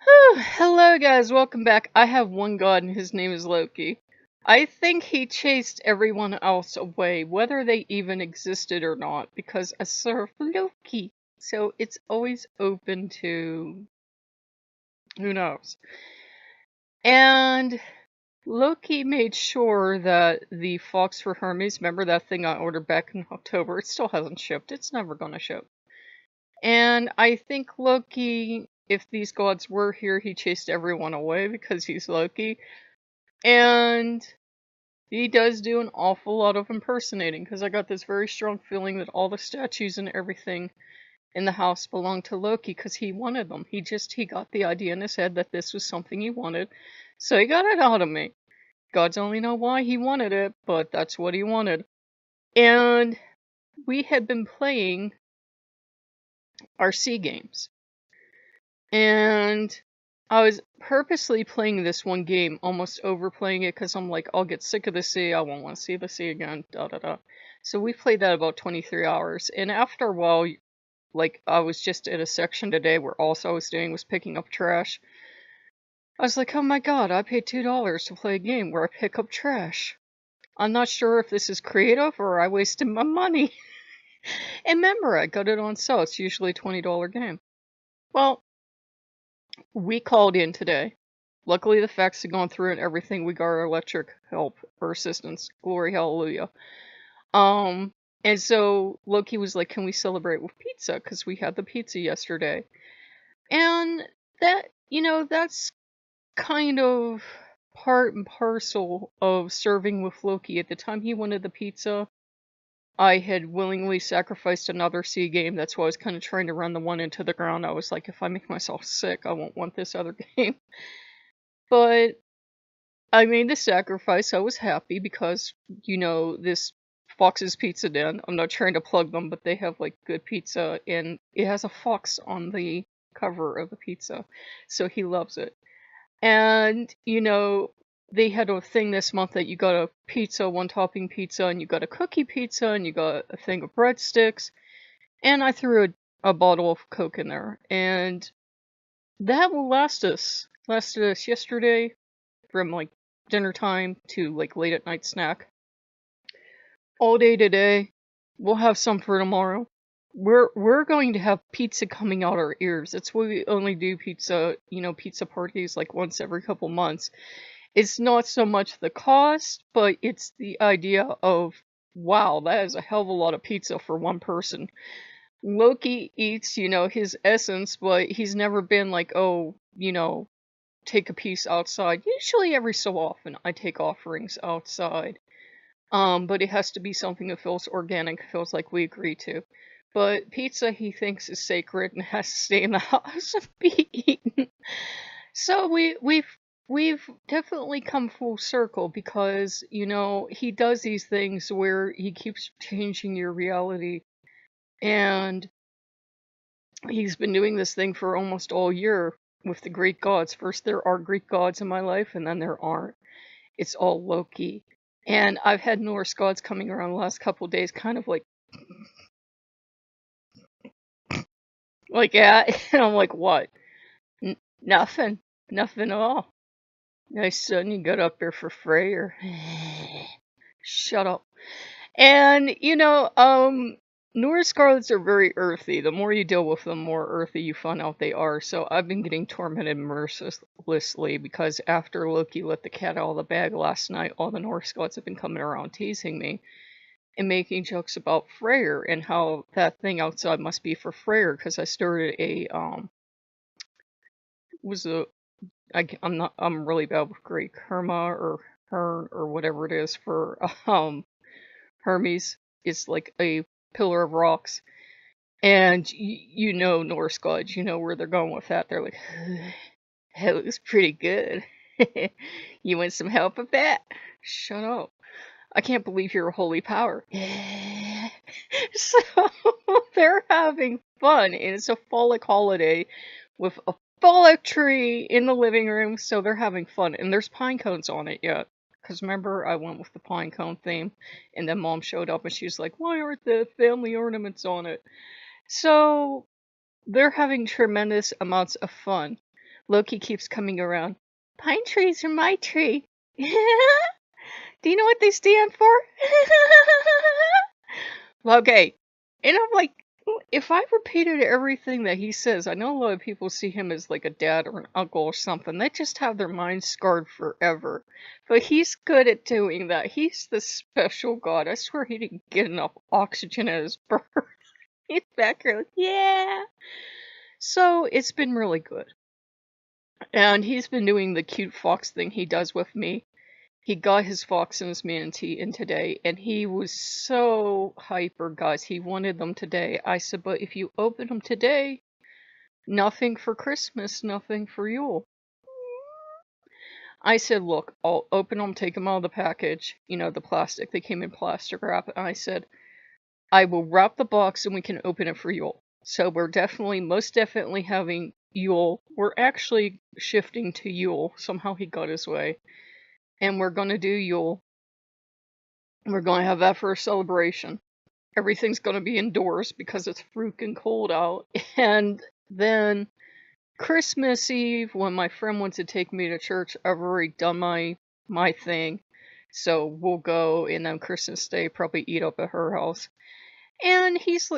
Hello guys, welcome back. I have one god and his name is Loki. I think he chased everyone else away, whether they even existed or not, because I serve Loki. So it's always open to who knows. And Loki made sure that the Fox for Hermes, remember that thing I ordered back in October? It still hasn't shipped. It's never gonna ship. And I think Loki, if these gods were here, he chased everyone away because he's Loki. And he does do an awful lot of impersonating, because I got this very strong feeling that all the statues and everything in the house belong to Loki, because he wanted them. He got the idea in his head that this was something he wanted, so he got it out of me. Gods only know why he wanted it, but that's what he wanted. And we had been playing our sea games. And I was purposely playing this one game, almost overplaying it, because I'm like, I'll get sick of the sea, I won't want to see the sea again, da da da. So we played that about 23 hours, and after a while, like, I was just at a section today where all I was doing was picking up trash. I was like, oh my god, I paid $2 to play a game where I pick up trash. I'm not sure if this is creative or I wasted my money. And remember, I got it on sale, it's usually a $20 game. Well, we called in today. Luckily, the fax had gone through and everything. We got our electric help or assistance. Glory, hallelujah. And so Loki was like, "Can we celebrate with pizza? Because we had the pizza yesterday." And that, that's kind of part and parcel of serving with Loki. At the time he wanted the pizza, I had willingly sacrificed another sea game. That's why I was kind of trying to run the one into the ground. I was like, if I make myself sick, I won't want this other game. But I made the sacrifice. I was happy because, this Fox's Pizza Den. I'm not trying to plug them, but they have like good pizza, and it has a fox on the cover of the pizza. So he loves it. And, they had a thing this month that you got a pizza, one topping pizza, and you got a cookie pizza, and you got a thing of breadsticks. And I threw a bottle of Coke in there. And that will lasted us yesterday from like dinner time to like late at night snack. All day today. We'll have some for tomorrow. We're going to have pizza coming out our ears. That's why we only do pizza, pizza parties like once every couple months. It's not so much the cost, but it's the idea of, wow, that is a hell of a lot of pizza for one person. Loki eats, his essence, but he's never been like, oh, take a piece outside. Usually every so often I take offerings outside. But it has to be something that feels organic, feels like we agree to. But pizza he thinks is sacred and has to stay in the house and be eaten. So we've definitely come full circle because, he does these things where he keeps changing your reality. And he's been doing this thing for almost all year with the Greek gods. First there are Greek gods in my life, and then there aren't. It's all Loki. And I've had Norse gods coming around the last couple of days, kind of like yeah, and I'm like, what? Nothing. Nothing at all. Nice son, you got up there for Freyr. Shut up. And, Norse gods are very earthy. The more you deal with them, the more earthy you find out they are. So I've been getting tormented mercilessly because after Loki let the cat out of the bag last night, all the Norse gods have been coming around teasing me and making jokes about Freyr and how that thing outside must be for Freyr, because I started I'm really bad with Greek, Herma or Hern or whatever it is for Hermes. It's like a pillar of rocks. And Norse gods, you know where they're going with that. They're like, that looks pretty good. You want some help with that? Shut up. I can't believe you're a holy power. So they're having fun, and it's a Folic holiday with a Folic tree in the living room, so they're having fun. And there's pine cones on it yet. Because remember, I went with the pine cone theme, and then Mom showed up and she was like, why aren't the family ornaments on it? So they're having tremendous amounts of fun. Loki keeps coming around. Pine trees are my tree. Do you know what they stand for? Okay. And I'm like, if I repeated everything that he says, I know a lot of people see him as like a dad or an uncle or something. They just have their minds scarred forever. But he's good at doing that. He's the special god. I swear he didn't get enough oxygen at his birth. He's back here, like, yeah. So it's been really good. And he's been doing the cute fox thing he does with me. He got his fox and his manatee in today, and he was so hyper, guys. He wanted them today. I said, but if you open them today, nothing for Christmas, nothing for Yule. I said, look, I'll open them, take them out of the package, you know, the plastic. They came in plastic wrap. And I said, I will wrap the box and we can open it for Yule. So we're most definitely having Yule. We're actually shifting to Yule. Somehow he got his way. And we're going to do Yule. We're going to have that for a celebration. Everything's going to be indoors because it's freaking cold out. And then Christmas Eve, when my friend wants to take me to church, I've already done my thing. So we'll go, and then Christmas Day, probably eat up at her house. And he's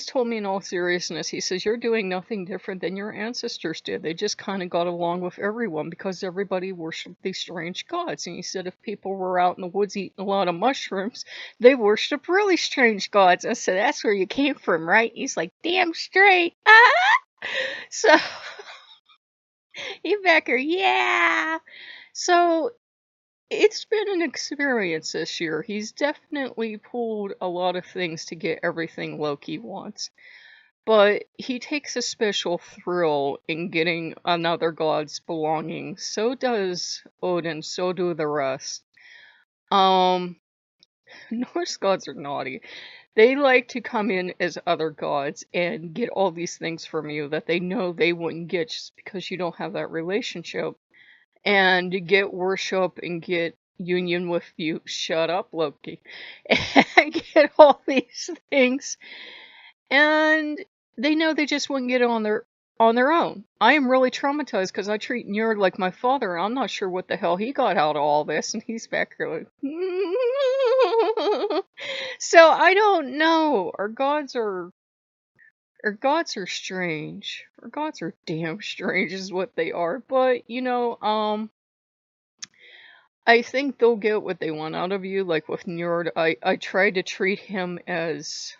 told me in all seriousness, he says, you're doing nothing different than your ancestors did. They just kind of got along with everyone because everybody worshipped these strange gods. And he said if people were out in the woods eating a lot of mushrooms, they worshipped really strange gods. I said, that's where you came from, right? He's like, damn straight. So, he back here, yeah. So, it's been an experience this year. He's definitely pulled a lot of things to get everything Loki wants. But he takes a special thrill in getting another god's belongings. So does Odin, so do the rest. Norse gods are naughty. They like to come in as other gods and get all these things from you that they know they wouldn't get just because you don't have that relationship. And get worship and get union with you. Shut up, Loki. And get all these things. And they know they just wouldn't get it on their own. I am really traumatized because I treat Njord like my father, and I'm not sure what the hell he got out of all this, and he's back here like so I don't know. Our gods are strange. Our gods are damn strange is what they are. But, you know, I think they'll get what they want out of you. Like with Njord, I tried to treat him as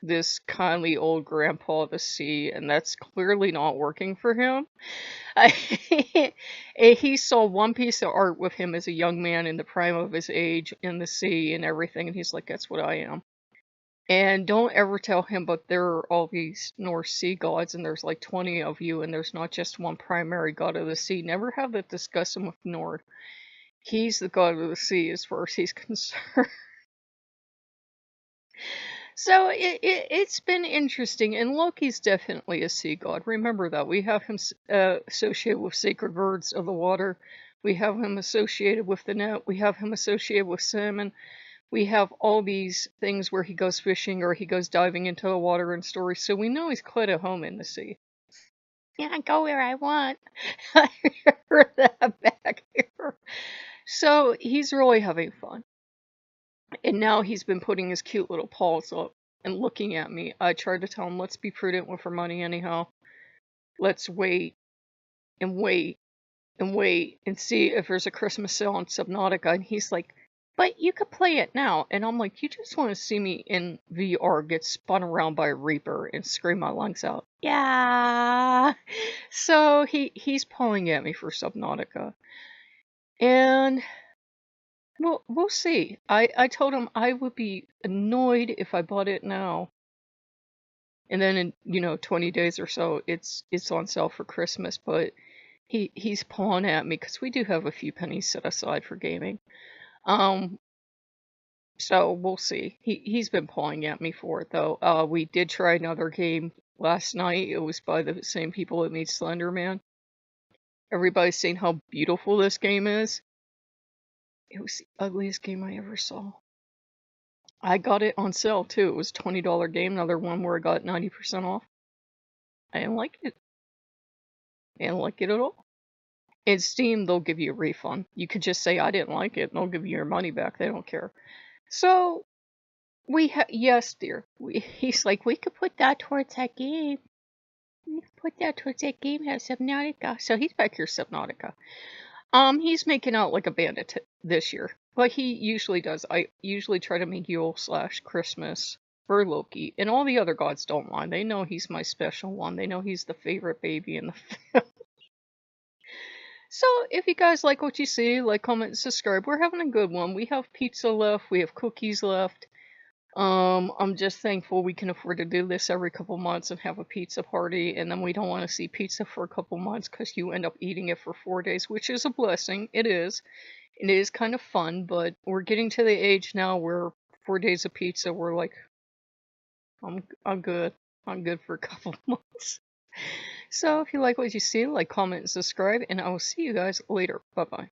this kindly old grandpa of the sea, and that's clearly not working for him. He saw one piece of art with him as a young man in the prime of his age in the sea and everything, and he's like, that's what I am. And don't ever tell him, but there are all these North Sea gods, and there's like 20 of you, and there's not just one primary god of the sea. Never have that discussion with Njord. He's the god of the sea as far as he's concerned. So it's been interesting, and Loki's definitely a sea god. Remember that. We have him associated with sacred birds of the water. We have him associated with the net. We have him associated with salmon. We have all these things where he goes fishing or he goes diving into the water and stories. So we know he's quite at home in the sea. Yeah, I go where I want. I heard that back here. So he's really having fun. And now he's been putting his cute little paws up and looking at me. I tried to tell him, let's be prudent with our money anyhow. Let's wait and wait and wait and see if there's a Christmas sale on Subnautica. And he's like, but you could play it now. And I'm like, you just want to see me in VR get spun around by a Reaper and scream my lungs out. Yeah. So he's pulling at me for Subnautica. And we'll see. I told him I would be annoyed if I bought it now. And then in 20 days or so it's on sale for Christmas, but he's pawing at me because we do have a few pennies set aside for gaming. So we'll see. He's been pawing at me for it though. We did try another game last night. It was by the same people that made Slender Man. Everybody's saying how beautiful this game is. It was the ugliest game I ever saw. I got it on sale too. It was a $20 game, another one where I got 90% off. I didn't like it. and like it at all. In Steam, they'll give you a refund. You could just say, I didn't like it, and they'll give you your money back. They don't care. So, yes, dear. He's like, we could put that towards that game. We could put that towards that game, have Subnautica. So he's back here, Subnautica. He's making out like a bandit this year. But he usually does. I usually try to make Yule/Christmas for Loki. And all the other gods don't mind. They know he's my special one. They know he's the favorite baby in the family. So, if you guys like what you see, like, comment, and subscribe. We're having a good one. We have pizza left. We have cookies left. I'm just thankful we can afford to do this every couple months and have a pizza party. And then we don't want to see pizza for a couple months because you end up eating it for 4 days, which is a blessing. It is. It is kind of fun, but we're getting to the age now where 4 days of pizza, we're like, I'm good. I'm good for a couple months. So if you like what you see, like, comment, and subscribe, and I will see you guys later. Bye-bye.